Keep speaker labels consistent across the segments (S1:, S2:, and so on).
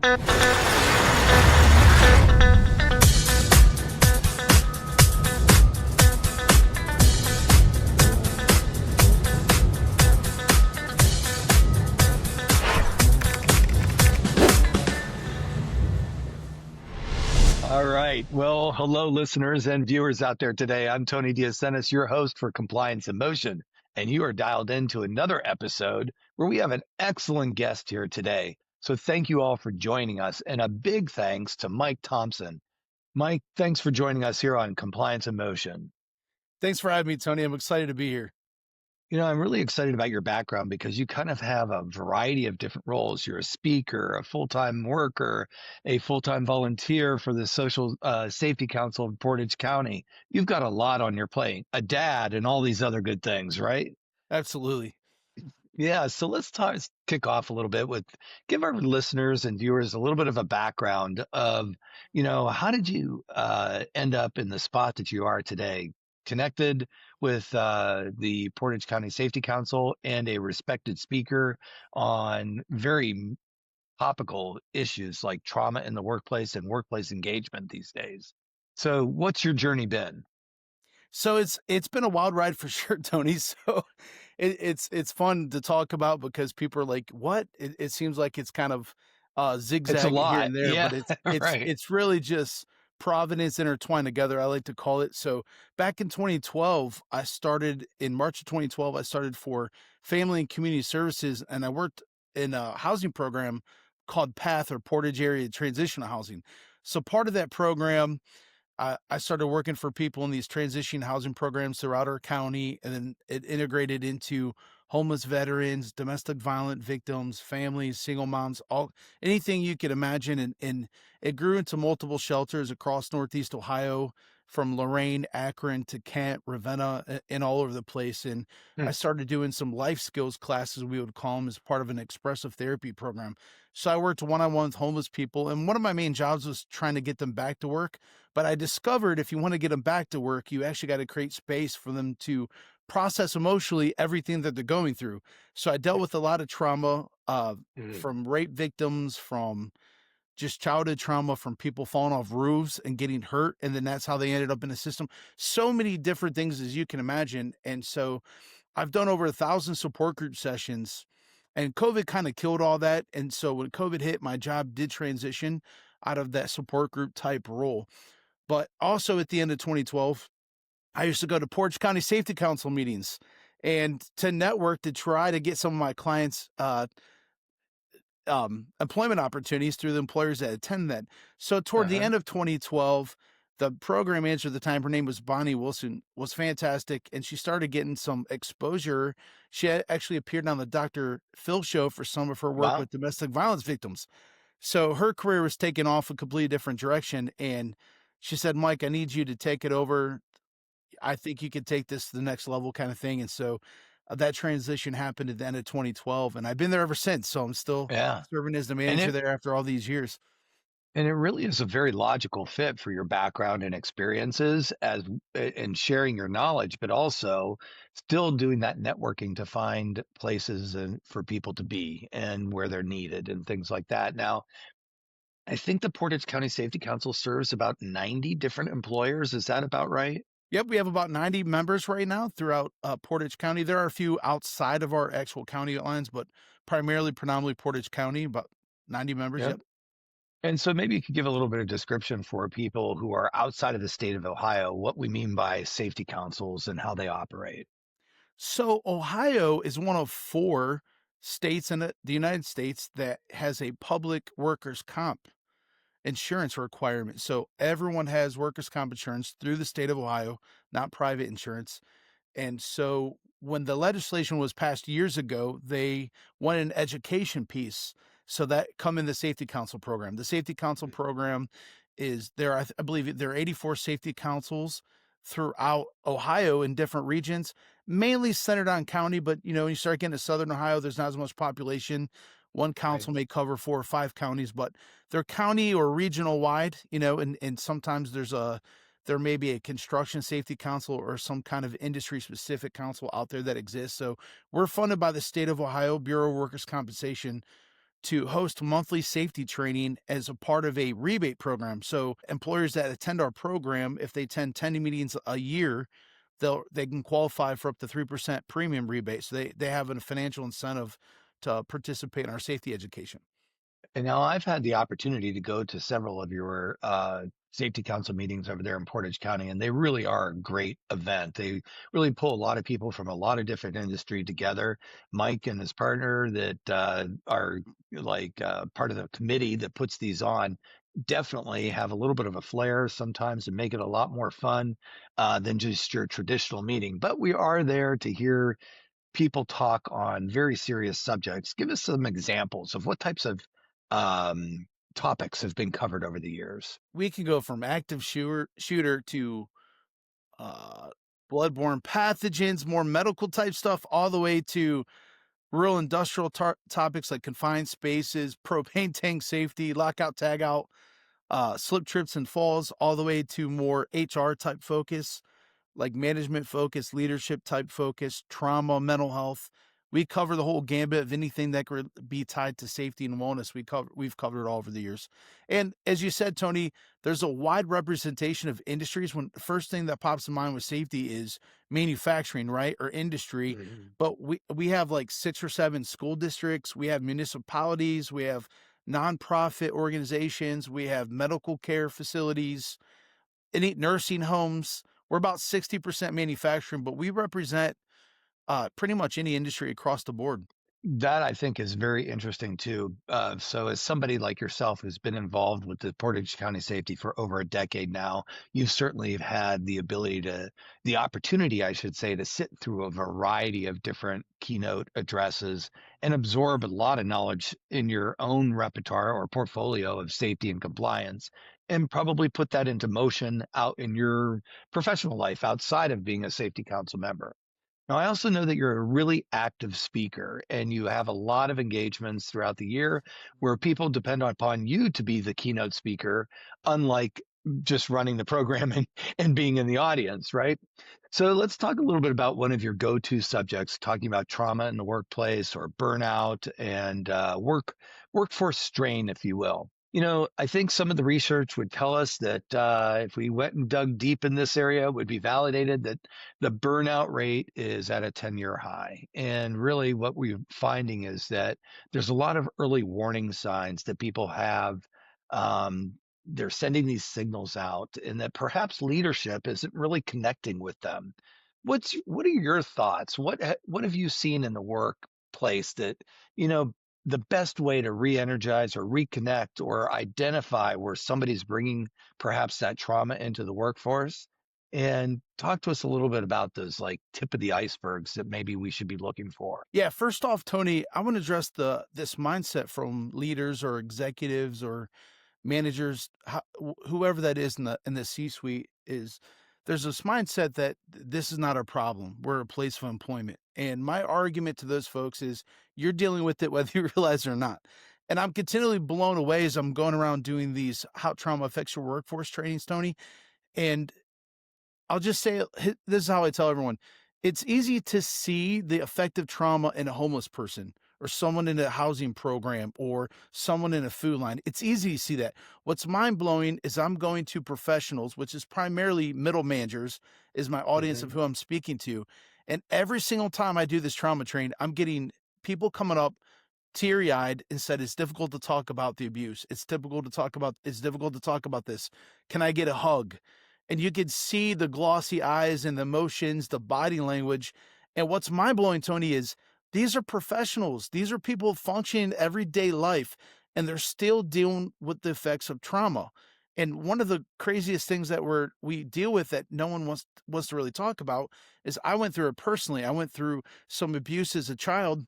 S1: All right. Well, hello, listeners and viewers out there today. I'm Tony Diacenis, your host for Compliance in Motion, and you are dialed into another episode where we have an excellent guest here today. So thank you all for joining us, and a big thanks to Mike Thompson. Mike, thanks for joining us here on Compliance in Motion.
S2: Thanks for having me, Tony. I'm excited to be here.
S1: You know, I'm really excited about your background because you kind of have a variety of different roles. You're a speaker, a full-time worker, a full-time volunteer for the Social Safety Council of Portage County. You've got a lot on your plate, a dad, and all these other good things, right?
S2: Absolutely.
S1: Yeah, so let's kick off a little bit with give our listeners and viewers a little bit of a background of, how did you end up in the spot that you are today, connected with the Portage County Safety Council and a respected speaker on very topical issues like trauma in the workplace and workplace engagement these days. So what's your journey been?
S2: So it's been a wild ride for sure, Tony. So it's fun to talk about because people are like, "What?" It seems like it's kind of
S1: It's a
S2: zigzag here
S1: lot.
S2: and there,
S1: Yeah,
S2: but it's
S1: right.
S2: it's really just providence intertwined together. I like to call it. So back in 2012, in March of 2012. I started for Family and Community Services, and I worked in a housing program called PATH, or Portage Area Transitional Housing. So part of that program, I started working for people in these transition housing programs throughout our county, and then it integrated into homeless veterans, domestic violent victims, families, single moms, all anything you could imagine. And it grew into multiple shelters across Northeast Ohio, from Lorain, Akron to Kent, Ravenna, and all over the place. And
S1: Hmm.
S2: I started doing some life skills classes, we would call them, as part of an expressive therapy program. So I worked one-on-one with homeless people, and one of my main jobs was trying to get them back to work. But I discovered if you want to get them back to work, you actually got to create space for them to process emotionally everything that they're going through. So I dealt with a lot of trauma,
S1: Mm.
S2: from rape victims, from just childhood trauma, from people falling off roofs and getting hurt. And then that's how they ended up in the system. So many different things, as you can imagine. And so I've done over 1,000 support group sessions, and COVID kind of killed all that. And so when COVID hit, my job did transition out of that support group type role. But also at the end of 2012, I used to go to Portage County Safety Council meetings and to network to try to get some of my clients employment opportunities through the employers that attend that. So toward the
S1: Uh-huh.
S2: end of 2012, the program manager at the time, her name was Bonnie Wilson, was fantastic, and she started getting some exposure. She actually appeared on the Dr. Phil show for some of her work
S1: Wow.
S2: with domestic violence victims. So her career was taking off a completely different direction, and she said, "Mike, I need you to take it over. I think you could take this to the next level," kind of thing. And so that transition happened at the end of 2012, and I've been there ever since. So I'm still
S1: Yeah.
S2: serving as the
S1: And
S2: manager
S1: it
S2: there after all these years.
S1: And it really is a very logical fit for your background and experiences and sharing your knowledge, but also still doing that networking to find places and for people to be and where they're needed and things like that. Now, I think the Portage County Safety Council serves about 90 different employers. Is that about right?
S2: Yep, we have about 90 members right now throughout Portage County. There are a few outside of our actual county lines, but predominantly Portage County, about 90 members.
S1: Yep.
S2: Yep.
S1: And so maybe you could give a little bit of description for people who are outside of the state of Ohio, what we mean by safety councils and how they operate.
S2: So Ohio is one of 4 states in the United States that has a public workers' comp insurance requirement. So everyone has workers' comp insurance through the state of Ohio, not private insurance. And so when the legislation was passed years ago, they wanted an education piece. So that come in the Safety Council program. The Safety Council program is there. I believe there are 84 safety councils throughout Ohio in different regions, mainly centered on county. But when you start getting to Southern Ohio, there's not as much population. One
S1: Right.
S2: council may cover 4 or 5 counties, but they're county or regional wide. And sometimes there may be a construction safety council or some kind of industry specific council out there that exists. So we're funded by the state of Ohio Bureau of Workers' Compensation to host monthly safety training as a part of a rebate program. So employers that attend our program, if they attend 10 meetings a year, they can qualify for up to 3% premium rebate. So they have a financial incentive to participate in our safety education.
S1: And now I've had the opportunity to go to several of your safety council meetings over there in Portage County, and they really are a great event. They really pull a lot of people from a lot of different industry together. Mike and his partner that are like part of the committee that puts these on definitely have a little bit of a flair sometimes and make it a lot more fun than just your traditional meeting. But we are there to hear people talk on very serious subjects. Give us some examples of what types of topics have been covered over the years.
S2: We can go from active shooter to uh, bloodborne pathogens, more medical type stuff, all the way to real industrial topics like confined spaces, propane tank safety, lockout, tagout, slip, trips, and falls, all the way to more HR type focus, like management focus, leadership type focus, trauma, mental health. We cover the whole gambit of anything that could be tied to safety and wellness. We've covered it all over the years. And as you said, Tony, there's a wide representation of industries. When the first thing that pops in mind with safety is manufacturing, right? Or industry.
S1: Mhm.
S2: But we have like 6 or 7 school districts, we have municipalities, we have nonprofit organizations, we have medical care facilities, any nursing homes. We're about 60% manufacturing, but we represent pretty much any industry across the board.
S1: That I think is very interesting too. So, as somebody like yourself who's been involved with the Portage County Safety for over a decade now, you certainly have had the opportunity, I should say, to sit through a variety of different keynote addresses and absorb a lot of knowledge in your own repertoire or portfolio of safety and compliance, and probably put that into motion out in your professional life outside of being a safety council member. Now, I also know that you're a really active speaker and you have a lot of engagements throughout the year where people depend upon you to be the keynote speaker, unlike just running the program and being in the audience, right? So let's talk a little bit about one of your go-to subjects, talking about trauma in the workplace or burnout and workforce strain, if you will. I think some of the research would tell us that if we went and dug deep in this area, it would be validated that the burnout rate is at a 10-year high. And really, what we're finding is that there's a lot of early warning signs that people have. They're sending these signals out, and that perhaps leadership isn't really connecting with them. What are your thoughts? What have you seen in the workplace that you know the best way to re-energize or reconnect or identify where somebody's bringing perhaps that trauma into the workforce? And talk to us a little bit about those like tip of the icebergs that maybe we should be looking for.
S2: Yeah, first off, Tony, I want to address this mindset from leaders or executives or managers, whoever that is in the C-suite is. There's this mindset that this is not our problem. We're a place of employment. And my argument to those folks is you're dealing with it whether you realize it or not. And I'm continually blown away as I'm going around doing these how trauma affects your workforce trainings, Tony. And I'll just say this is how I tell everyone. It's easy to see the effect of trauma in a homeless person or someone in a housing program or someone in a food line. It's easy to see that. What's mind blowing is I'm going to professionals, which is primarily middle managers, is my audience of
S1: Mhm.
S2: who I'm speaking to. And every single time I do this trauma train, I'm getting people coming up teary eyed and said, it's difficult to talk about the abuse. It's difficult to talk about this. Can I get a hug? And you could see the glossy eyes and the emotions, the body language. And what's mind blowing, Tony, is these are professionals. These are people functioning in everyday life, and they're still dealing with the effects of trauma. And one of the craziest things that we deal with that no one wants to really talk about is I went through it personally. I went through some abuse as a child,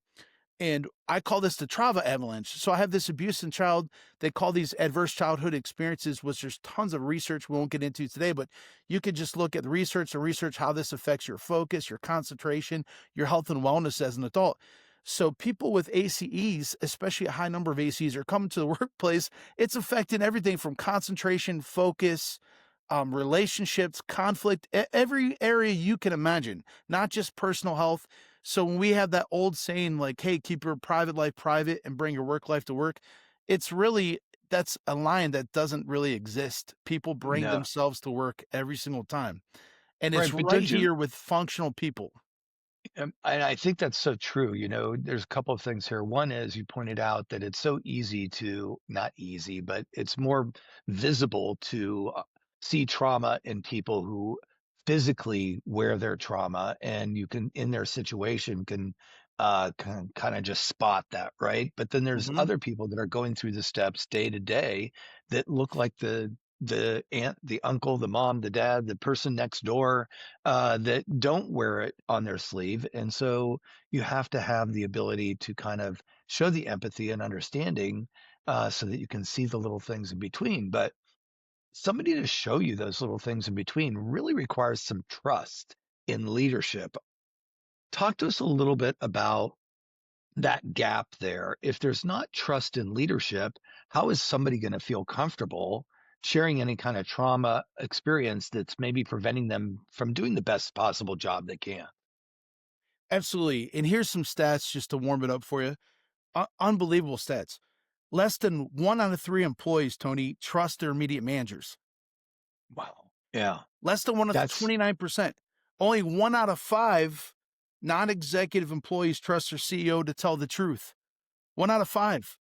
S2: and I call this the trauma avalanche. So I have this abuse in child. They call these adverse childhood experiences, which there's tons of research we won't get into today, but you could just look at the research and research how this affects your focus, your concentration, your health and wellness as an adult. So people with ACEs, especially a high number of ACEs, are coming to the workplace. It's affecting everything from concentration, focus, relationships, conflict, every area you can imagine, not just personal health. So when we have that old saying like, "Hey, keep your private life private and bring your work life to work," it's really that's a line that doesn't really exist. People bring
S1: No.
S2: themselves to work every single time, and it's
S1: Right. But
S2: right
S1: don't you?
S2: here with functional people.
S1: And I think that's so true. There's a couple of things here. One is you pointed out that it's so easy to, not easy, but it's more visible to see trauma in people who physically wear their trauma, and you can, in their situation, can kind of just spot that, right? But then there's
S2: Mhm.
S1: other people that are going through the steps day to day that look like the aunt, the uncle, the mom, the dad, the person next door that don't wear it on their sleeve. And so you have to have the ability to kind of show the empathy and understanding so that you can see the little things in between. But somebody to show you those little things in between really requires some trust in leadership. Talk to us a little bit about that gap there. If there's not trust in leadership, how is somebody going to feel comfortable sharing any kind of trauma experience that's maybe preventing them from doing the best possible job they can?
S2: Absolutely. And here's some stats just to warm it up for you. Unbelievable stats. Less than 1 out of 3 employees, Tony, trust their immediate managers.
S1: Wow. Yeah.
S2: Less than 1 of
S1: That's
S2: 29%. Only 1 out of 5 non-executive employees trust their CEO to tell the truth. 1 out of 5.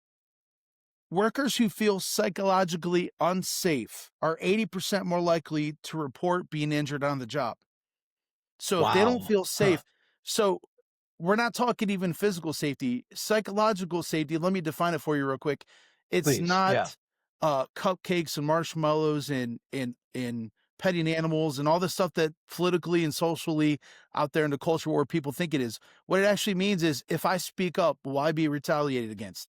S2: Workers who feel psychologically unsafe are 80% more likely to report being injured on the job. So if they don't
S1: wow.
S2: feel
S1: Huh.
S2: safe, so we're not talking even physical safety, psychological safety. Let me define it for you real quick. It's
S1: Please. Yeah.
S2: not cupcakes and marshmallows and petting animals and all the stuff that politically and socially out there in the culture where people think it is. What it actually means is if I speak up, will I be retaliated against?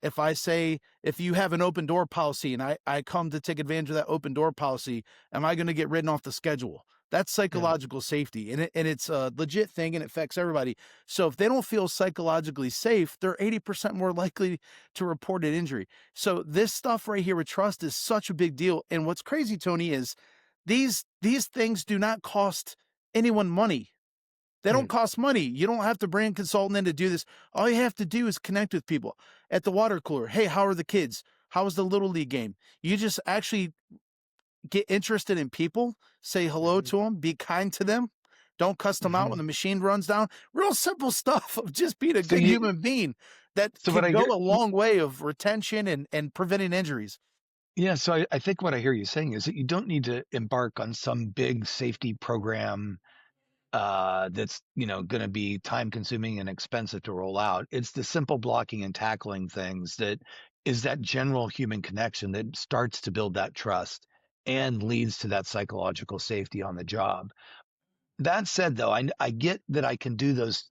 S2: If I say, if you have an open door policy and I come to take advantage of that open door policy, am I going to get written off the schedule? That's
S1: Yeah.
S2: psychological safety, and it's a legit thing, and it affects everybody. So if they don't feel psychologically safe, they're 80% more likely to report an injury. So this stuff right here with trust is such a big deal. And what's crazy, Tony, is these things do not cost anyone money. They don't
S1: Mm.
S2: cost money. You don't have to bring a consultant in to do this. All you have to do is connect with people at the water cooler. Hey, how are the kids? How was the little league game? You just actually get interested in people, say hello
S1: Mhm.
S2: to them, be kind to them. Don't cuss them out when
S1: Mhm.
S2: the machine runs down. Real simple stuff of just being a
S1: So
S2: good
S1: you,
S2: human being that
S1: so what
S2: can
S1: I
S2: go
S1: hear,
S2: a long way of retention and preventing injuries.
S1: yeah. So I think what I hear you saying is that you don't need to embark on some big safety program that's going to be time consuming and expensive to roll out. It's the simple blocking and tackling things that is that general human connection that starts to build that trust and leads to that psychological safety on the job. That said, though, I get that I can do those,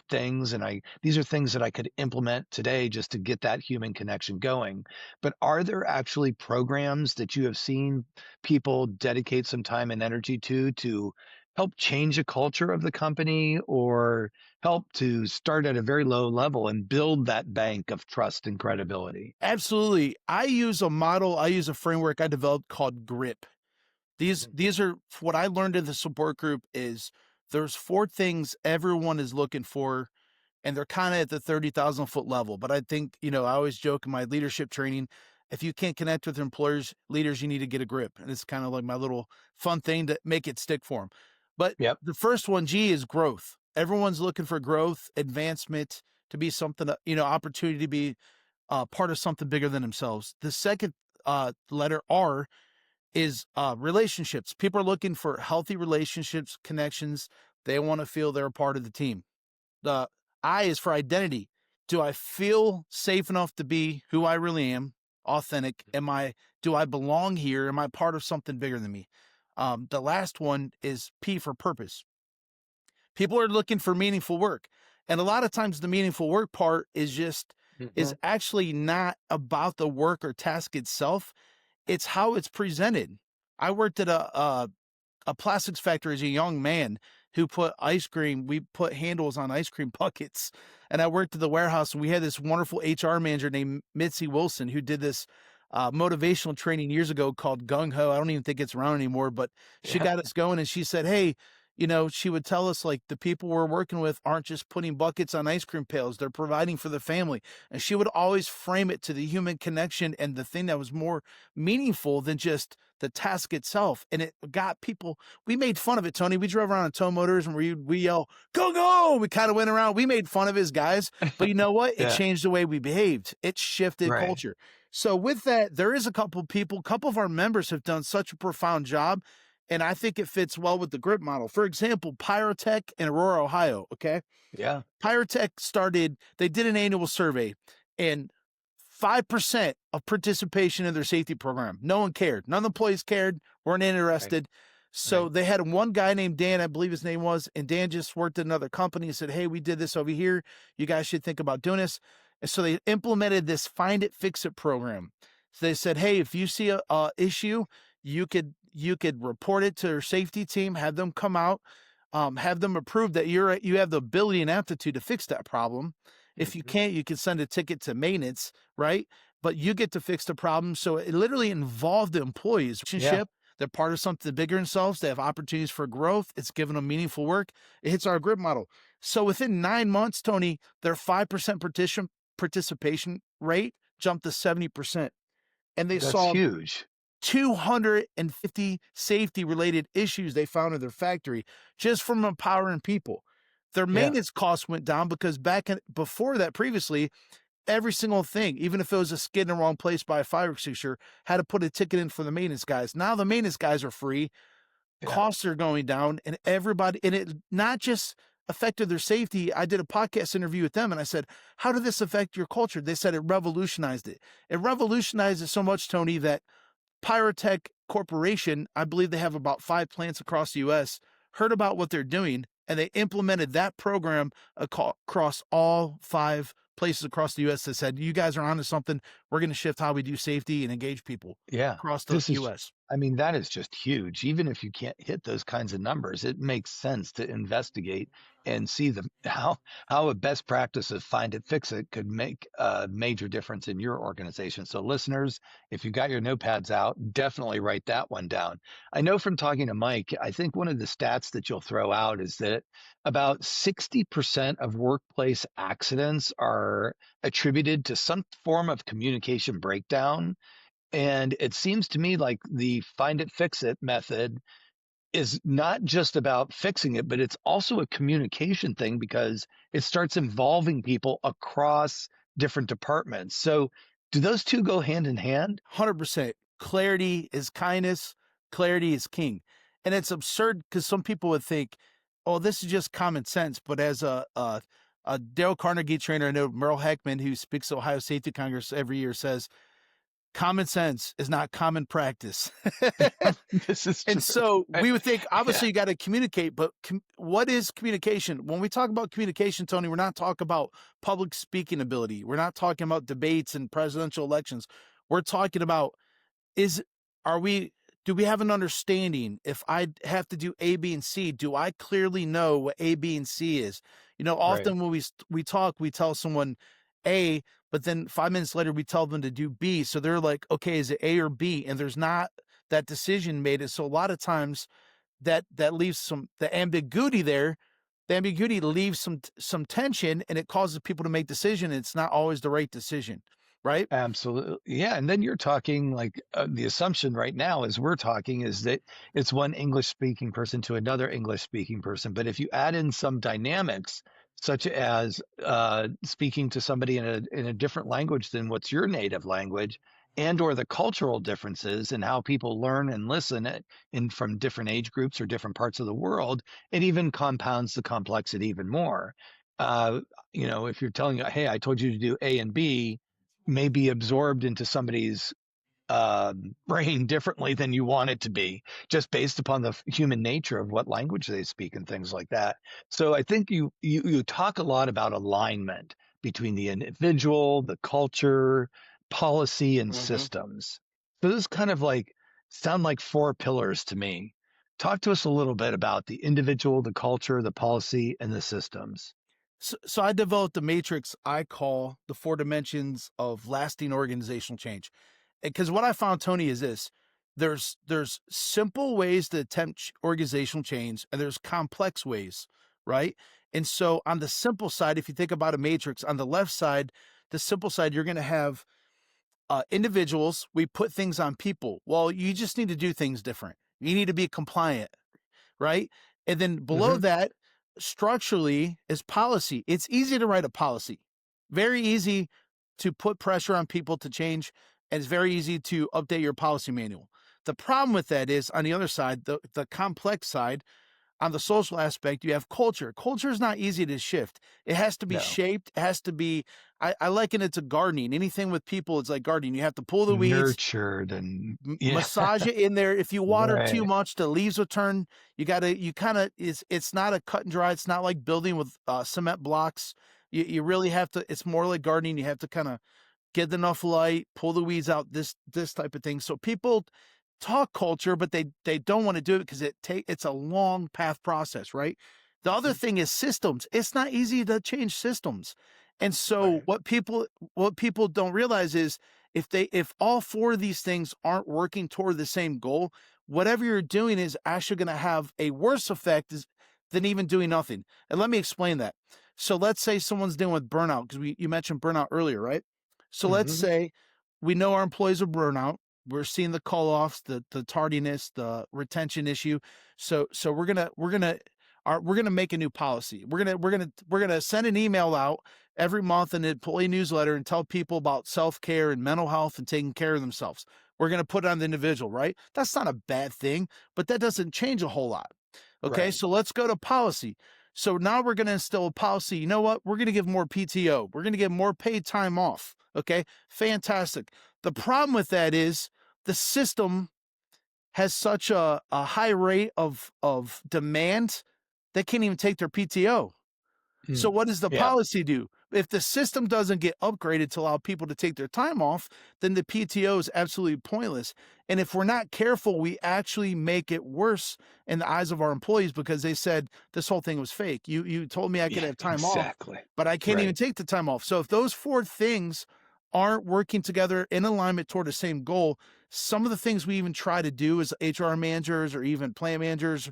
S1: things, and these are things that I could implement today just to get that human connection going. But are there actually programs that you have seen people dedicate some time and energy to help change a culture of the company or help to start at a very low level and build that bank of trust and credibility?
S2: Absolutely. I use a model, I use a framework I developed called GRIP. These are what I learned in the support group is there's 4 things everyone is looking for, and they're kinda at the 30,000-foot level, but I think, I always joke in my leadership training, if you can't connect with employers leaders, you need to get a grip, and it's kinda like my little fun thing to make it stick for them. But
S1: Yep.
S2: the first one, G, is growth. Everyone's looking for growth, advancement, to be something, opportunity to be, part of something bigger than themselves. The second, letter, R, is relationships. People are looking for healthy relationships, connections. They want to feel they're a part of the team. The I is for identity. Do I feel safe enough to be who I really am? Authentic. Do I belong here? Am I part of something bigger than me? The last one is P for purpose. People are looking for meaningful work. And a lot of times the meaningful work part is
S1: Mhm.
S2: actually not about the work or task itself. It's how it's presented. I worked at a plastics factory as a young man who put ice cream we put handles on ice cream buckets, and I worked at the warehouse, and we had this wonderful HR manager named Mitzi Wilson who did this, motivational training years ago called Gung Ho. I don't even think it's around anymore, but she
S1: Yeah.
S2: got us going, and she said, hey, she would tell us, like, the people we're working with aren't just putting buckets on ice cream pails, they're providing for the family. And she would always frame it to the human connection and the thing that was more meaningful than just the task itself. And it got people, we made fun of it, Tony. We drove around in tow motors and we yell, go, go. We kind of went around, we made fun of his guys, but you know what? It
S1: Yeah.
S2: changed the way we behaved. It shifted
S1: Right.
S2: culture. So with that, there is a couple of our members have done such a profound job. And I think it fits well with the grip model. For example, Pyrotech in Aurora, Ohio. Okay.
S1: Yeah.
S2: Pyrotech they did an annual survey, and 5% of participation in their safety program. No one cared. None of the employees cared, weren't
S1: Right.
S2: interested. So
S1: Right.
S2: they had one guy named Dan, I believe his name was, and Dan just worked at another company and said, hey, we did this over here. You guys should think about doing this. And so they implemented this find it, fix it program. So they said, hey, if you see a issue, you could report it to their safety team, have them come out, have them approve that you have the ability and aptitude to fix that problem. If you
S1: Mhm.
S2: can't, you can send a ticket to maintenance, right? But you get to fix the problem. So it literally involved the employees
S1: Yeah.
S2: relationship. They're part of something bigger themselves. They have opportunities for growth. It's giving them meaningful work. It hits our grip model. So within 9 months, Tony, their 5% participation rate jumped to 70%. And they
S1: That's
S2: solved
S1: huge.
S2: 250 safety related issues they found in their factory just from empowering people. Their
S1: Yeah.
S2: maintenance costs went down because before that, previously, every single thing, even if it was a skid in the wrong place by a fire extinguisher, had to put a ticket in for the maintenance guys. Now the maintenance guys are free,
S1: Yeah.
S2: costs are going down, and it not just affected their safety. I did a podcast interview with them and I said, how did this affect your culture? They said it revolutionized it. It revolutionized it so much, Tony, that Pyrotech Corporation, I believe they have about 5 plants across the US, heard about what they're doing, and they implemented that program across all 5 places across the US that said, you guys are onto something. We're going to shift how we do safety and engage people
S1: Yeah.
S2: across the
S1: This is
S2: US.
S1: I mean, that is just huge. Even if you can't hit those kinds of numbers, it makes sense to investigate and see how a best practice of find it, fix it could make a major difference in your organization. So listeners, if you got your notepads out, definitely write that one down. I know from talking to Mike, I think one of the stats that you'll throw out is that about 60% of workplace accidents are attributed to some form of communication breakdown, and it seems to me like the find it, fix it method is not just about fixing it, but it's also a communication thing because it starts involving people across different departments. So, do those two go hand in hand?
S2: 100%. Clarity is kindness, clarity is king. And it's absurd because some people would think, oh, this is just common sense. But as a Dale Carnegie trainer, I know Merle Heckman, who speaks at Ohio Safety Congress every year, says, common sense is not common practice.
S1: This is
S2: And
S1: true.
S2: so we would think,
S1: Yeah,
S2: obviously, you got to communicate, but what is communication? When we talk about communication, Tony, we're not talking about public speaking ability. We're not talking about debates and presidential elections. We're talking about is are we do we have an understanding if I have to do A, B, and C, do I clearly know what A, B, and C is?
S1: right.
S2: Often when we talk, we tell someone A, but then 5 minutes later we tell them to do B. So they're like, okay, is it A or B? And there's not that decision made. And so a lot of times that leaves the ambiguity there. The ambiguity leaves some tension and it causes people to make decision. It's not always the right decision, right?
S1: Absolutely. Yeah. And then you're talking like the assumption right now is we're talking is that it's one English speaking person to another English speaking person. But if you add in some dynamics, such as speaking to somebody in a different language than what's your native language, and or the cultural differences in how people learn and listen in from different age groups or different parts of the world, it even compounds the complexity even more. Uh, if you're telling, hey, I told you to do A and B, may be absorbed into somebody's brain differently than you want it to be, just based upon the human nature of what language they speak and things like that. So I think you talk a lot about alignment between the individual, the culture, policy, and
S2: Mm-hmm.
S1: systems. So this kind of like sound like four pillars to me. Talk to us a little bit about the individual, the culture, the policy, and the systems.
S2: So I developed a matrix I call the 4 dimensions of lasting organizational change. because what I found, Tony, is this: there's simple ways to attempt organizational change, and there's complex ways, right? And so on the simple side, if you think about a matrix, on the left side, the simple side, you're going to have individuals. We put things on people. Well, you just need to do things different. You need to be compliant, right? And then below
S1: Hmm.
S2: that, structurally is policy. It's easy to write a policy, very easy to put pressure on people to change, and it's very easy to update your policy manual. The problem with that is on the other side, the complex side, on the social aspect, you have culture. Culture is not easy to shift. It has to be
S1: No,
S2: shaped. It has to be, I liken it to gardening. Anything with people, it's like gardening. You have to pull the weeds,
S1: nurtured and yeah,
S2: massage it in there. If you water too
S1: right,
S2: much, the leaves will turn. You kind of, it's not a cut and dry. It's not like building with cement blocks. You really have to, it's more like gardening. You have to kind of get enough light, pull the weeds out, this type of thing. So people talk culture, but they don't want to do it because it's a long path process, right? The other thing is systems. It's not easy to change systems. And so
S1: right,
S2: what people don't realize is if all four of these things aren't working toward the same goal, whatever you're doing is actually going to have a worse effect than even doing nothing. And let me explain that. So let's say someone's dealing with burnout, because you mentioned burnout earlier, right? So let's
S1: hmm,
S2: say we know our employees are burnout. We're seeing the call offs, the tardiness, the retention issue. So we're gonna make a new policy. We're gonna send an email out every month, an employee newsletter, and tell people about self-care and mental health and taking care of themselves. We're gonna put it on the individual, right? That's not a bad thing, but that doesn't change a whole lot. Okay,
S1: right,
S2: so let's go to policy. So now we're going to instill a policy. You know what? We're going to give more PTO. We're going to give more paid time off. Okay, fantastic. The problem with that is the system has such a high rate of demand, they can't even take their PTO. So
S1: mm,
S2: what does the
S1: yeah,
S2: policy do? If the system doesn't get upgraded to allow people to take their time off, then the PTO is absolutely pointless. And if we're not careful, we actually make it worse in the eyes of our employees because they said this whole thing was fake. You told me I could
S1: yeah,
S2: have time off,
S1: exactly,
S2: but I can't even
S1: right,
S2: take the time off. So if those four things aren't working together in alignment toward the same goal, some of the things we even try to do as HR managers or even plant managers,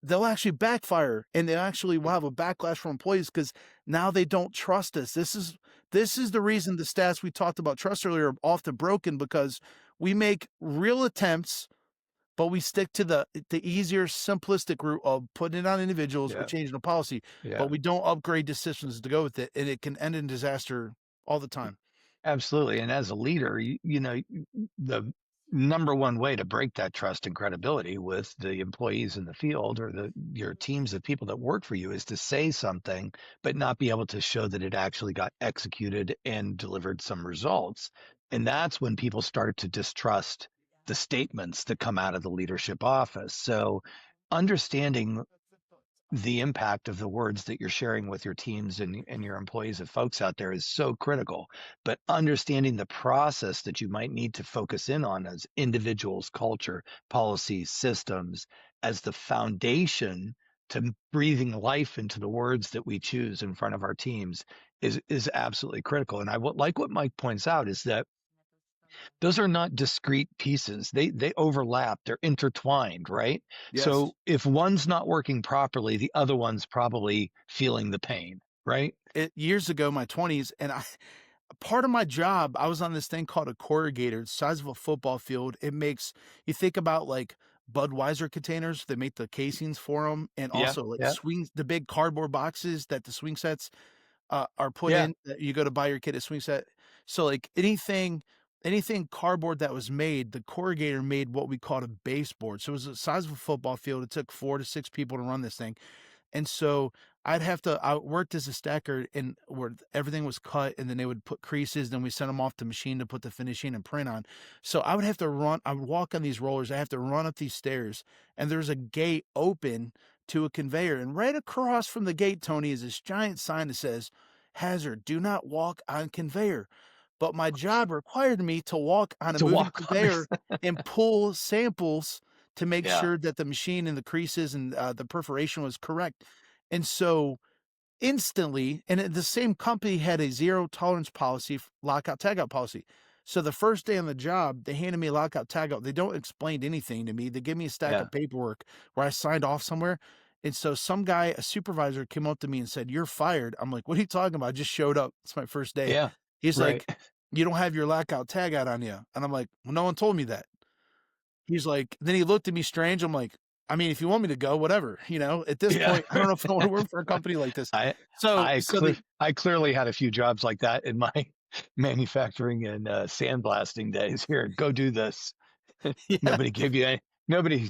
S2: they'll actually backfire, and they actually will have a backlash from employees because now they don't trust us. This is the reason the stats we talked about trust earlier are often broken, because we make real attempts, but we stick to the easier, simplistic route of putting it on individuals or
S1: yeah,
S2: changing the policy, but
S1: yeah.
S2: we don't upgrade the systems to go with it, and it can end in disaster all the time.
S1: Absolutely, and as a leader, the number one way to break that trust and credibility with the employees in the field or your teams of people that work for you is to say something, but not be able to show that it actually got executed and delivered some results. And that's when people start to distrust the statements that come out of the leadership office. So understanding the impact of the words that you're sharing with your teams and your employees and folks out there is so critical. But understanding the process that you might need to focus in on as individuals, culture, policies, systems, as the foundation to breathing life into the words that we choose in front of our teams is absolutely critical. And like what Mike points out is that those are not discrete pieces. They overlap. They're intertwined, right?
S2: Yes.
S1: So if one's not working properly, the other one's probably feeling the pain, right?
S2: Years ago, my 20s, and part of my job, I was on this thing called a corrugator, the size of a football field. It makes you think about like Budweiser containers. They make the casings for them, and
S1: Yeah,
S2: also like
S1: yeah,
S2: swings, the big cardboard boxes that the swing sets are put
S1: yeah.
S2: in. That you go to buy your kid a swing set. So like anything cardboard that was made, the corrugator made what we called a baseboard. So it was the size of a football field. It took 4 to 6 people to run this thing. And so I worked as a stacker, and where everything was cut, and then they would put creases, then we sent them off to machine to put the finishing and print on. So I would walk on these rollers. I have to run up these stairs, and there's a gate open to a conveyor. And right across from the gate, Tony, is this giant sign that says, "Hazard, do not walk on conveyor." But my job required me to walk on a
S1: To
S2: moving
S1: walk on.
S2: conveyor and pull samples to make
S1: Yeah.
S2: sure that the machine and the creases and the perforation was correct. And so instantly, and the same company had a zero tolerance policy, lockout tagout policy. So the first day on the job, they handed me a lockout tagout. They don't explain anything to me. They give me a stack
S1: Yeah.
S2: of paperwork where I signed off somewhere. And so some guy, a supervisor, came up to me and said, "You're fired." I'm like, "What are you talking about? I just showed up. It's my first day."
S1: Yeah.
S2: He's
S1: Right.
S2: like, "You don't have your lockout tagout on you." And I'm like, "Well, no one told me that." He's like, then he looked at me strange. I'm like, "I mean, if you want me to go, whatever." At this
S1: Yeah.
S2: point, I don't know if I want to work for a company like this.
S1: I
S2: So,
S1: I
S2: so
S1: clear
S2: the
S1: I clearly had a few jobs like that in my manufacturing and, sandblasting days. "Here, go do this."
S2: yeah.
S1: Nobody gave you any nobody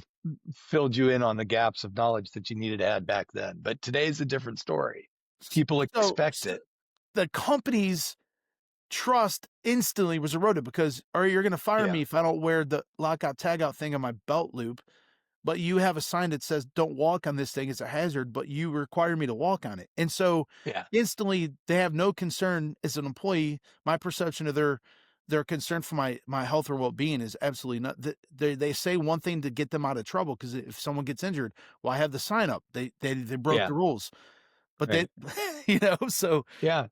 S1: filled you in on the gaps of knowledge that you needed to add back then, but today's a different story. People expect
S2: So
S1: it.
S2: the company's trust instantly was eroded because, "Or you're gonna fire
S1: Yeah,
S2: me if I don't wear the lockout tagout thing on my belt loop, but you have a sign that says, 'Don't walk on this thing, it's a hazard,' but you require me to walk on it." And so,
S1: yeah,
S2: instantly, they have no concern as an employee. My perception of their concern for my health or well-being is absolutely not. They say one thing to get them out of trouble because if someone gets injured, "Well, I have the sign up. They broke
S1: yeah,
S2: the rules." But they
S1: right.
S2: so
S1: Yeah.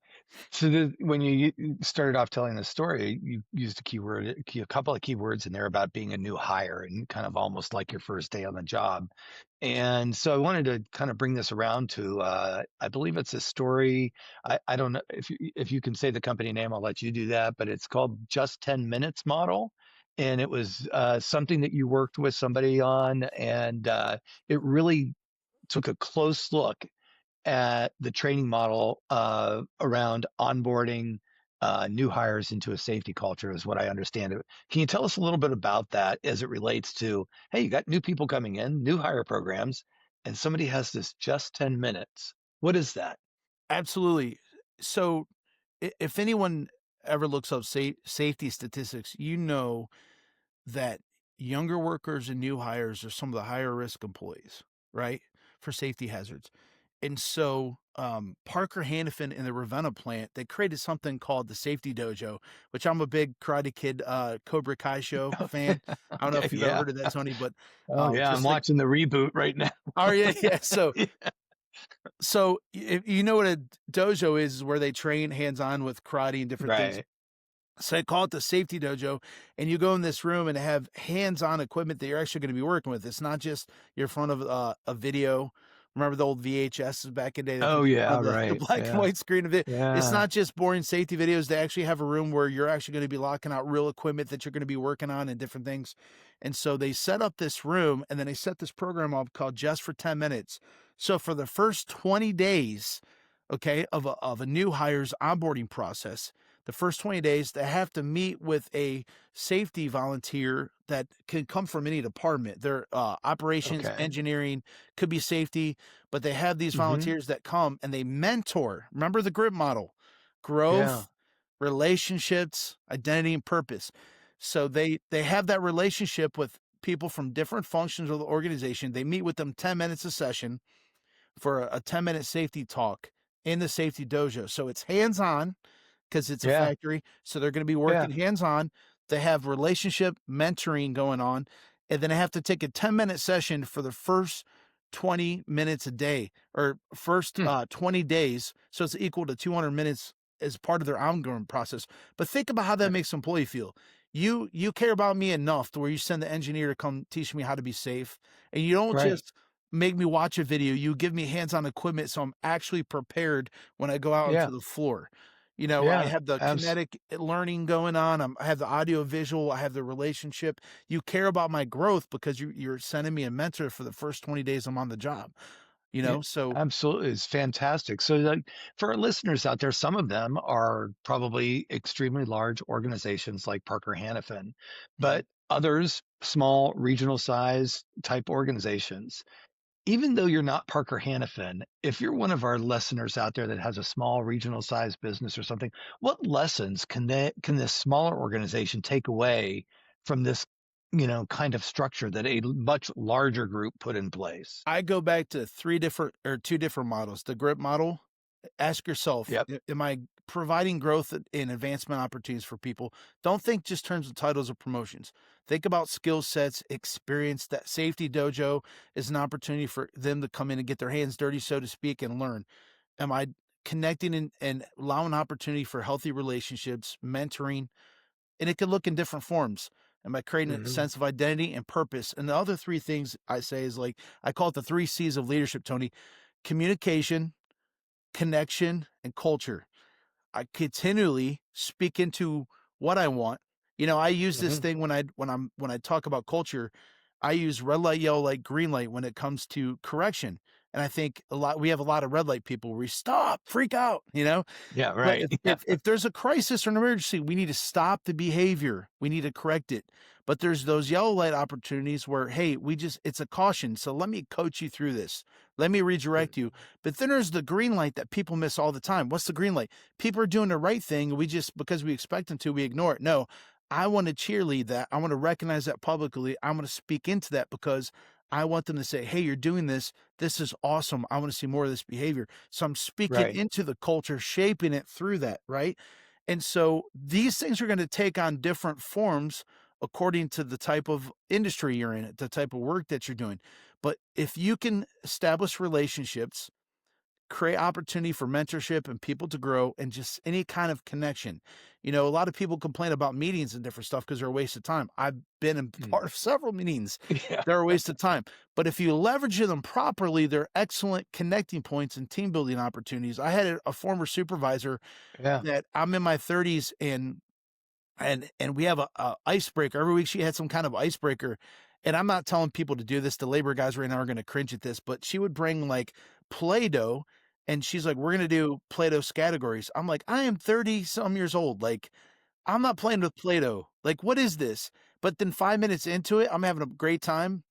S1: So when you started off telling the story, you used a couple of keywords in there about being a new hire and kind of almost like your first day on the job. And so I wanted to kind of bring this around to, I believe it's a story. I don't know if you can say the company name, I'll let you do that, but it's called Just 10 Minutes Model. And it was something that you worked with somebody on, and it really took a close look at the training model around onboarding new hires into a safety culture, is what I understand it. Can you tell us a little bit about that as it relates to, hey, you got new people coming in, new hire programs, and somebody has this just 10 minutes? What is that?
S2: absolutely. So, if anyone ever looks up safety statistics, that younger workers and new hires are some of the higher risk employees, right? For safety hazards. And so, Parker Hannifin in the Ravenna plant, they created something called the Safety Dojo, which I'm a big Karate Kid, Cobra Kai show fan. I don't know
S1: Okay,
S2: if you've ever
S1: yeah.
S2: heard of that, Tony, but
S1: Oh, yeah. I'm
S2: just like,
S1: watching the reboot right now.
S2: oh yeah, yeah. So,
S1: Yeah,
S2: if you know what a dojo is where they train hands on with karate and different things.
S1: right.
S2: So I call it the safety dojo, and you go in this room and have hands-on equipment that you're actually going to be working with. It's not just you're in front of a video. Remember the old VHS back in the day,
S1: Oh, yeah.
S2: the
S1: Right.
S2: black and
S1: Yeah.
S2: white screen of it. It's
S1: Yeah.
S2: not just boring safety videos. They actually have a room where you're actually going to be locking out real equipment that you're going to be working on and different things. And so they set up this room, and then they set this program up called Just for 10 Minutes. So for the first 20 days, okay, of a new hire's onboarding process, the first 20 days, they have to meet with a safety volunteer that can come from any department. Their operations,
S1: Okay.
S2: engineering, could be safety, but they have these
S1: Hmm.
S2: volunteers that come and they mentor. Remember the grip model:
S1: Yeah.
S2: growth, relationships, identity, and purpose. So they have that relationship with people from different functions of the organization. They meet with them 10 minutes a session for a 10-minute safety talk in the safety dojo. So it's hands on because it's a
S1: Yeah.
S2: factory. So they're going to be
S1: Yeah.
S2: working hands on. They have relationship mentoring going on. And then I have to take a 10-minute session for the first 20 minutes a day or first
S1: Hmm.
S2: 20 days. So it's equal to 200 minutes as part of their ongoing process. But think about how that
S1: Right.
S2: makes an employee feel. You care about me enough to where you send the engineer to come teach me how to be safe. And you don't
S1: Right.
S2: just make me watch a video. You give me hands-on equipment so I'm actually prepared when I go out
S1: Yeah.
S2: onto the floor. I
S1: Yeah.
S2: have the
S1: Abs-
S2: kinetic learning going on. I have the audio visual. I have the relationship. You care about my growth because you're sending me a mentor for the first 20 days I'm on the job.
S1: Yeah,
S2: So
S1: absolutely. It's fantastic. So, like, for our listeners out there, some of them are probably extremely large organizations like Parker Hannifin,
S2: mhm.
S1: but others, small, regional size type organizations. Even though you're not Parker Hannifin, if you're one of our listeners out there that has a small regional size business or something, what lessons can this smaller organization take away from this, kind of structure that a much larger group put in place?
S2: I go back to two different models. The grip model. Ask yourself,
S1: Yep.
S2: am I providing growth and advancement opportunities for people? Don't think just terms of titles or promotions. Think about skill sets, experience. That safety dojo is an opportunity for them to come in and get their hands dirty, so to speak, and learn. Am I connecting and allowing opportunity for healthy relationships, mentoring, and it could look in different forms. And by creating a
S1: Hmm.
S2: sense of identity and purpose. And the other three things I say is like, I call it the three C's of leadership, Tony: communication, connection, and culture. I continually speak into what I want. I use this
S1: Hmm.
S2: thing when I talk about culture, I use red light, yellow light, green light when it comes to correction. And I think we have a lot of red light people where we stop, freak out.
S1: Yeah,
S2: But
S1: right.
S2: if there's a crisis or an emergency, we need to stop the behavior. We need to correct it. But there's those yellow light opportunities where, hey, it's a caution. So let me coach you through this. Let me redirect you. But then there's the green light that people miss all the time. What's the green light? People are doing the right thing. We just, because we expect them to, we ignore it. No, I want to cheerlead that. I want to recognize that publicly. I'm going to speak into that because I want them to say, hey, you're doing this. This is awesome. I want to see more of this behavior. So I'm speaking
S1: Right.
S2: into the culture, shaping it through that. Right. And so these things are going to take on different forms according to the type of industry you're in, the type of work that you're doing. But if you can establish relationships, create opportunity for mentorship and people to grow and just any kind of connection. A lot of people complain about meetings and different stuff because they're a waste of time. I've been in
S1: Mm.
S2: part of several meetings
S1: Yeah.
S2: that are a waste of time. But if you leverage them properly, they're excellent connecting points and team building opportunities. I had a former supervisor
S1: Yeah.
S2: that I'm in my 30s, and we have a icebreaker. Every week she had some kind of icebreaker. And I'm not telling people to do this. The labor guys right now are going to cringe at this, but she would bring like Play-Doh and she's like, we're going to do Play-Doh categories. I'm like, I am 30 some years old. Like, I'm not playing with Play-Doh. Like, what is this? But then 5 minutes into it, I'm having a great time.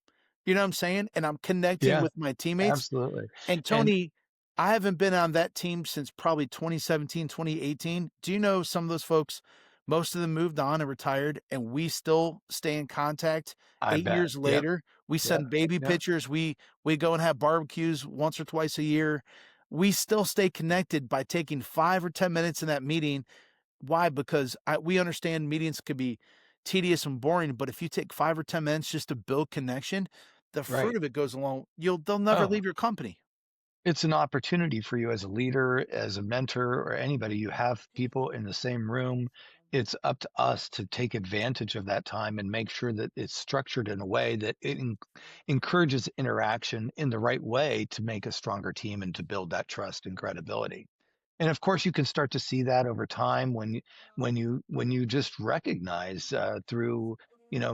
S2: You know what I'm saying? And I'm connecting
S1: Yeah,
S2: with my teammates.
S1: absolutely.
S2: And
S1: And
S2: Tony, I haven't been on that team since probably 2017, 2018. Do you know some of those folks? Most of them moved on and retired, and we still stay in contact
S1: I
S2: 8
S1: bet.
S2: years
S1: Yep.
S2: later. We
S1: Yep.
S2: send baby
S1: Yep.
S2: pictures. We go and have barbecues once or twice a year. We still stay connected by taking 5 or 10 minutes in that meeting. Why? Because we understand meetings could be tedious and boring, but if you take 5 or 10 minutes just to build connection, the fruit
S1: Right.
S2: of it goes along. They'll never
S1: Oh,
S2: leave your company.
S1: it's an opportunity for you as a leader, as a mentor, or anybody. You have people in the same room. It's up to us to take advantage of that time and make sure that it's structured in a way that it encourages interaction in the right way to make a stronger team and to build that trust and credibility. And of course, you can start to see that over time when you just recognize through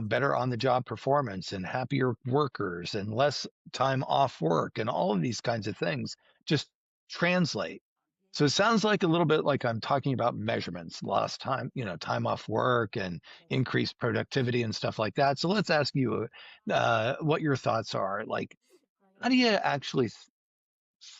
S1: better on the job performance and happier workers and less time off work and all of these kinds of things just translate. So it sounds like a little bit like I'm talking about measurements, lost time, time off work and increased productivity and stuff like that. So let's ask you what your thoughts are. Like, how do you actually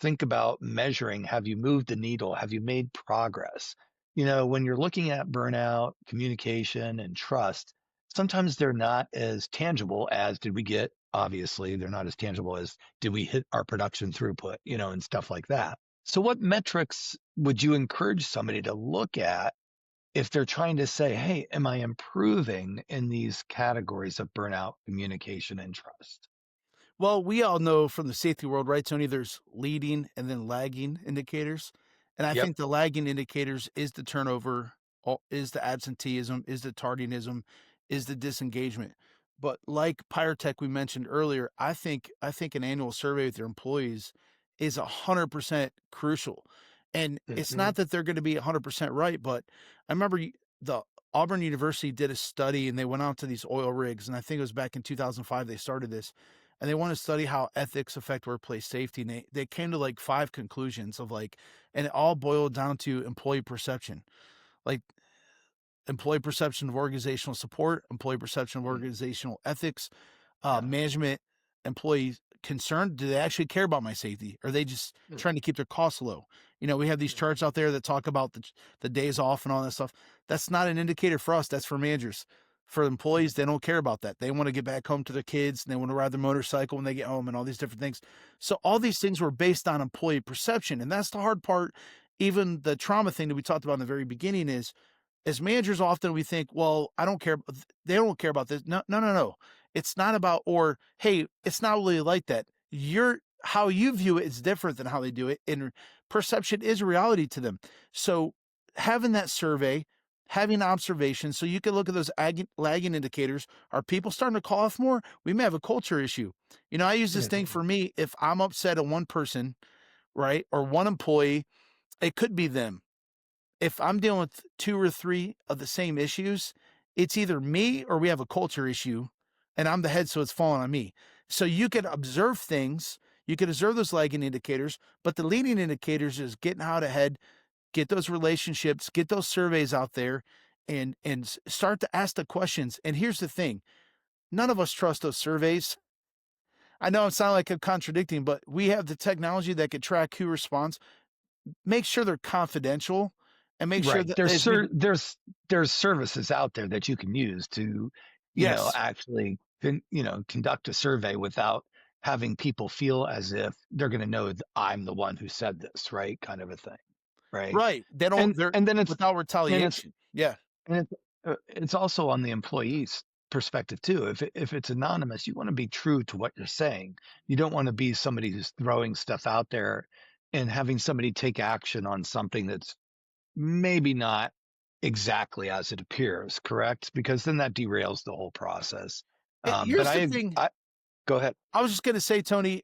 S1: think about measuring, have you moved the needle? Have you made progress? When you're looking at burnout, communication, and trust, sometimes they're not as tangible as did we get, obviously, they're not as tangible as did we hit our production throughput, and stuff like that. So, what metrics would you encourage somebody to look at if they're trying to say, hey, am I improving in these categories of burnout, communication, and trust?
S2: Well, we all know from the safety world, right, Tony, there's leading and then lagging indicators. And I
S1: Yep.
S2: think the lagging indicators is the turnover, is the absenteeism, is the tardiness, is the disengagement. But like Pyrotech we mentioned earlier, I think an annual survey with your employees is 100% crucial. And it's
S1: Hmm.
S2: not that they're going to be 100% right, but I remember the Auburn University did a study and they went out to these oil rigs. And I think it was back in 2005 they started this, and they want to study how ethics affect workplace safety. And they came to like 5 conclusions of like, and it all boiled down to employee perception, like employee perception of organizational support, employee perception of organizational ethics,
S1: Yeah.
S2: management, employees concerned. Do they actually care about my safety? Are they just trying to keep their costs low? We have these charts out there that talk about the days off and all that stuff. That's not an indicator for us. That's for managers. For employees, they don't care about that. They want to get back home to their kids and they want to ride their motorcycle when they get home and all these different things. So all these things were based on employee perception. And that's the hard part. Even the trauma thing that we talked about in the very beginning is, as managers, often we think, well, I don't care. They don't care about this. No, no, no, no. It's not about, or, hey, it's not really like that. How you view it is different than how they do it. And perception is reality to them. So having that survey, having observations so you can look at those lagging indicators. Are people starting to call off more? We may have a culture issue. I use this
S1: Yeah.
S2: thing for me. If I'm upset at one person, right, or one employee, it could be them. If I'm dealing with 2 or 3 of the same issues, it's either me or we have a culture issue, and I'm the head, so it's falling on me. So you could observe things, you could observe those lagging indicators, but the leading indicators is getting out ahead, get those relationships, get those surveys out there, and start to ask the questions. And here's the thing, none of us trust those surveys. I know it sounds like I'm contradicting, but we have the technology that could track who responds. Make sure they're confidential and make sure
S1: Right.
S2: that as we
S1: There's services out there that you can use to,
S2: yes.
S1: actually, conduct a survey without having people feel as if they're going to know that I'm the one who said this, right? Kind of a thing, right?
S2: Right. They don't
S1: And
S2: they're
S1: and then it's
S2: without
S1: and it's
S2: retaliation. Yeah.
S1: and it's also on the employee's perspective too. If it's anonymous, you want to be true to what you're saying. You don't want to be somebody who's throwing stuff out there and having somebody take action on something that's maybe not exactly as it appears, correct? Because then that derails the whole process. But
S2: Here's the thing.
S1: I go ahead.
S2: I was just gonna say, Tony,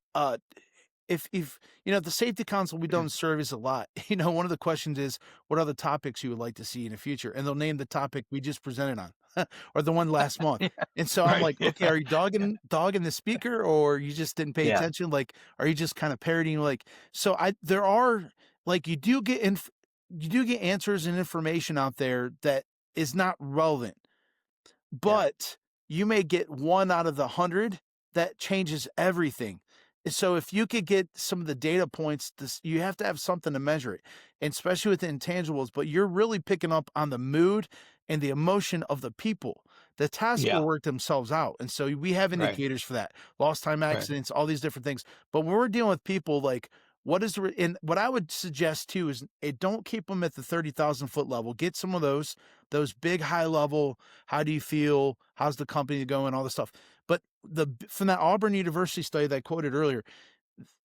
S2: if the safety council, we don't surveys a lot. One of the questions is, what other topics you would like to see in the future? And they'll name the topic we just presented on, or the one last month.
S1: Yeah,
S2: And so I'm
S1: right.
S2: like, okay, are you dogging the speaker, or you just didn't pay
S1: Yeah,
S2: attention? Like, are you just kind of parodying? Like, so there are, like, you do get answers and information out there that is not relevant,
S1: yeah,
S2: but you may get 1 out of the 100 that changes everything. And so if you could get some of the data points, you have to have something to measure it, and especially with the intangibles, but you're really picking up on the mood and the emotion of the people. The task
S1: yeah.
S2: will work themselves out, and so we have
S1: Right,
S2: indicators for that. Lost time
S1: right.
S2: accidents, all these different things. But when we're dealing with people, like, what is the and what I would suggest too is, don't keep them at the 30,000-foot level. Get some of those big high level, how do you feel? How's the company going? All this stuff. But from that Auburn University study that I quoted earlier,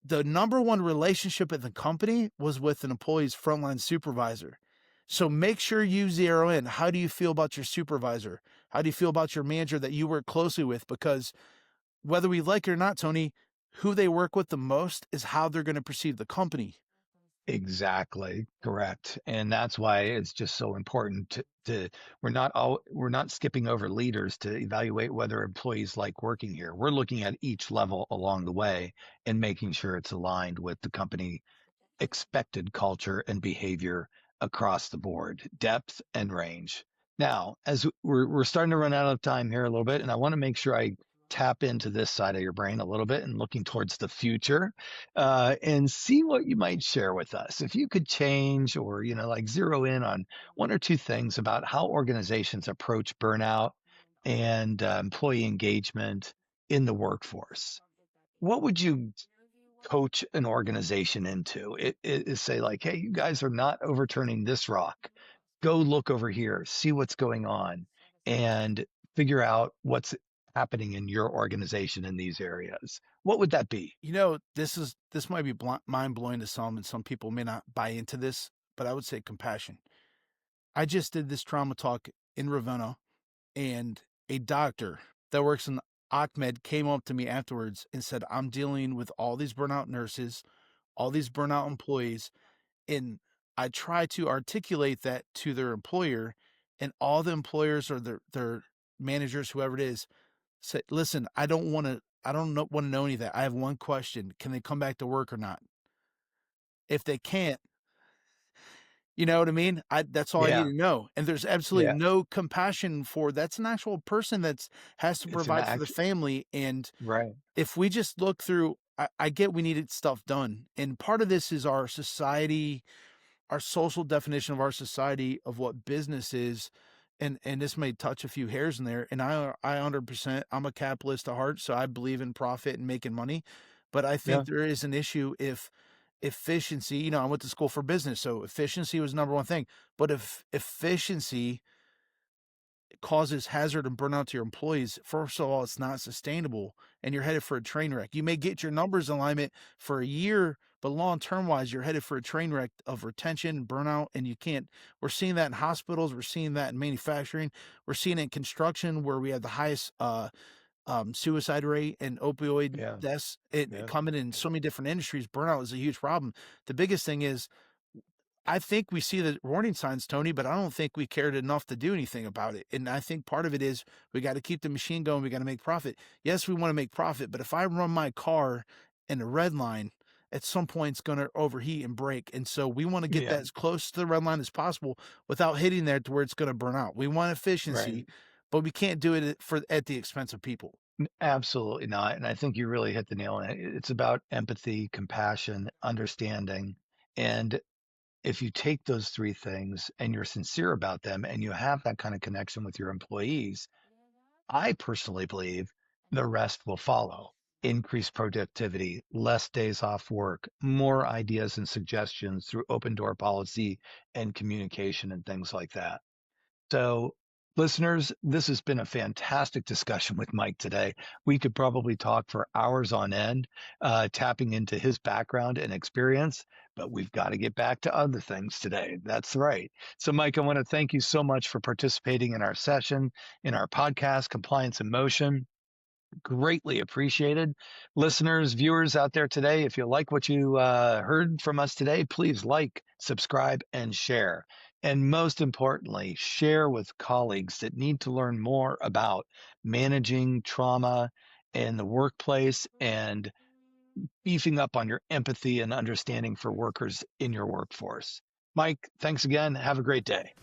S2: the number one relationship at the company was with an employee's frontline supervisor. So make sure you zero in. How do you feel about your supervisor? How do you feel about your manager that you work closely with? Because whether we like it or not, Tony, who they work with the most is how they're going to perceive the company.
S1: Exactly, correct. And that's why it's just so important to we're not skipping over leaders to evaluate whether employees like working here. We're looking at each level along the way and making sure it's aligned with the company expected culture and behavior across the board, depth and range. Now, as we're starting to run out of time here a little bit, and I want to make sure I tap into this side of your brain a little bit and looking towards the future, and see what you might share with us. If you could change or, like zero in on one or two things about how organizations approach burnout and employee engagement in the workforce, what would you coach an organization into? It is say like, hey, you guys are not overturning this rock. Go look over here, see what's going on, and figure out what's happening in your organization in these areas. What would that be?
S2: This might be mind blowing to some, and some people may not buy into this, but I would say compassion. I just did this trauma talk in Ravenna, and a doctor that works in Ahmed came up to me afterwards and said, I'm dealing with all these burnout nurses, all these burnout employees. And I try to articulate that to their employer, and all the employers or their managers, whoever it is, say, listen, I don't want to know any of that. I have one question. Can they come back to work or not? If they can't, you know what I mean? That's all I need
S1: Yeah,
S2: to know. And there's absolutely
S1: yeah.
S2: no compassion for that's an actual person that's has to
S1: It's an
S2: provide for the
S1: action,
S2: family. And
S1: right?
S2: if we just look through, I get we needed stuff done. And part of this is our society, our social definition of our society of what business is. And this may touch a few hairs in there. And I 100%, I'm a capitalist at heart, so I believe in profit and making money. But I think
S1: Yeah,
S2: there is an issue if efficiency, I went to school for business, so efficiency was number one thing. But if efficiency causes hazard and burnout to your employees, first of all, it's not sustainable and you're headed for a train wreck. You may get your numbers in alignment for a year, but long term wise, you're headed for a train wreck of retention and burnout. And you can't, we're seeing that in hospitals, we're seeing that in manufacturing, we're seeing it in construction where we have the highest suicide rate and opioid
S1: Yeah.
S2: deaths it
S1: Yeah.
S2: coming in so many different industries. Burnout is a huge problem. The biggest thing is I think we see the warning signs, Tony, but I don't think we cared enough to do anything about it. And I think part of it is we got to keep the machine going. We got to make profit. Yes, we want to make profit, but if I run my car in the red line, at some point it's going to overheat and break. And so we want to get
S1: Yeah.
S2: that as close to the red line as possible without hitting there to where it's going to burn out. We want efficiency,
S1: Right.
S2: but we can't do it at the expense of people.
S1: Absolutely not. And I think you really hit the nail on it. It's about empathy, compassion, understanding. And if you take those three things and you're sincere about them and you have that kind of connection with your employees, I personally believe the rest will follow. Increased productivity, less days off work, more ideas and suggestions through open door policy and communication and things like that. So, listeners, this has been a fantastic discussion with Mike today. We could probably talk for hours on end, tapping into his background and experience, but we've got to get back to other things today. That's right. So, Mike, I want to thank you so much for participating in our session, in our podcast, Compliance in Motion. Greatly appreciated. Listeners, viewers out there today, if you like what you heard from us today, please like, subscribe, and share. And most importantly, share with colleagues that need to learn more about managing trauma in the workplace and beefing up on your empathy and understanding for workers in your workforce. Mike, thanks again. Have a great day.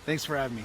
S2: Thanks for having me.